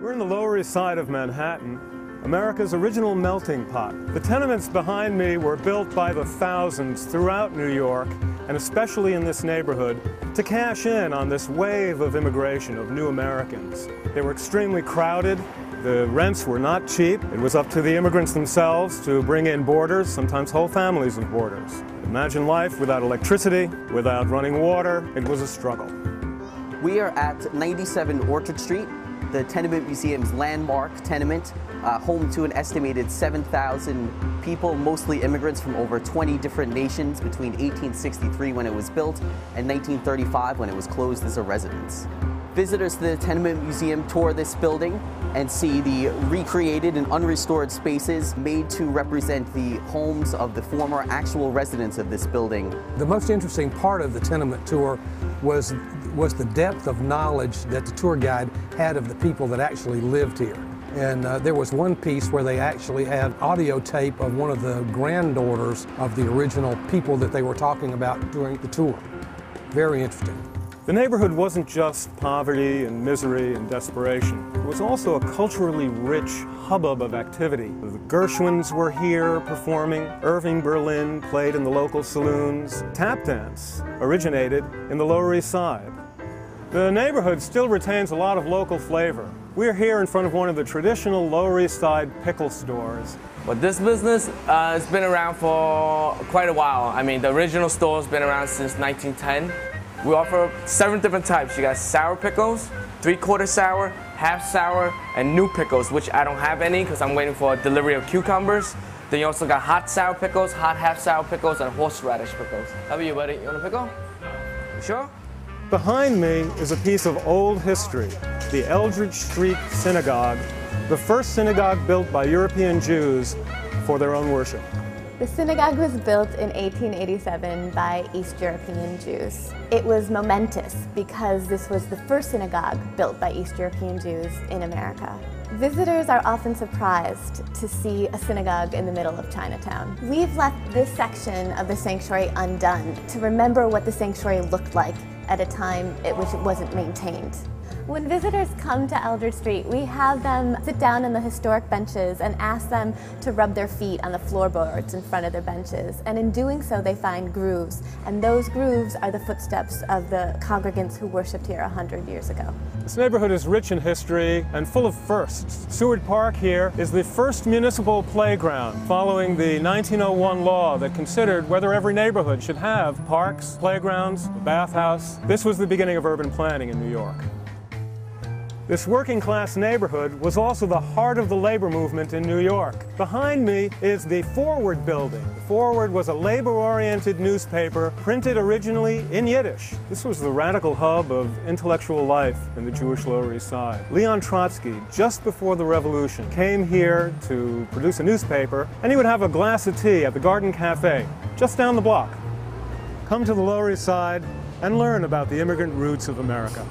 We're in the Lower East Side of Manhattan, America's original melting pot. The tenements behind me were built by the thousands throughout New York, and especially in this neighborhood, to cash in on this wave of immigration of new Americans. They were extremely crowded. The rents were not cheap. It was up to the immigrants themselves to bring in boarders, sometimes whole families of boarders. Imagine life without electricity, without running water. It was a struggle. We are at 97 Eldridge Street, the Tenement Museum's landmark tenement, home to an estimated 7,000 people, mostly immigrants from over 20 different nations between 1863 when it was built and 1935 when it was closed as a residence. Visitors to the Tenement Museum tour this building and see the recreated and unrestored spaces made to represent the homes of the former actual residents of this building. The most interesting part of the tenement tour was the depth of knowledge that the tour guide had of the people that actually lived here. And there was one piece where they actually had audio tape of one of the granddaughters of the original people that they were talking about during the tour. Very interesting. The neighborhood wasn't just poverty and misery and desperation. It was also a culturally rich hubbub of activity. The Gershwins were here performing. Irving Berlin played in the local saloons. Tap dance originated in the Lower East Side. The neighborhood still retains a lot of local flavor. We're here in front of one of the traditional Lower East Side pickle stores. But this business has been around for quite a while. I mean, the original store's been around since 1910. We offer 7 different types. You got sour pickles, 3/4 sour, half sour, and new pickles, which I don't have any because I'm waiting for a delivery of cucumbers. Then you also got hot sour pickles, hot half sour pickles, and horseradish pickles. How about you, buddy? You want a pickle? You sure? Behind me is a piece of old history, the Eldridge Street Synagogue, the first synagogue built by European Jews for their own worship. The synagogue was built in 1887 by East European Jews. It was momentous because this was the first synagogue built by East European Jews in America. Visitors are often surprised to see a synagogue in the middle of Chinatown. We've left this section of the sanctuary undone to remember what the sanctuary looked like at a time at which it wasn't maintained. When visitors come to Eldridge Street, we have them sit down on the historic benches and ask them to rub their feet on the floorboards in front of their benches. And in doing so, they find grooves. And those grooves are the footsteps of the congregants who worshipped here 100 years ago. This neighborhood is rich in history and full of firsts. Seward Park here is the first municipal playground following the 1901 law that considered whether every neighborhood should have parks, playgrounds, a bathhouse. This was the beginning of urban planning in New York. This working-class neighborhood was also the heart of the labor movement in New York. Behind me is the Forward building. The Forward was a labor-oriented newspaper printed originally in Yiddish. This was the radical hub of intellectual life in the Jewish Lower East Side. Leon Trotsky, just before the revolution, came here to produce a newspaper, and he would have a glass of tea at the Garden Cafe, just down the block. Come to the Lower East Side and learn about the immigrant roots of America.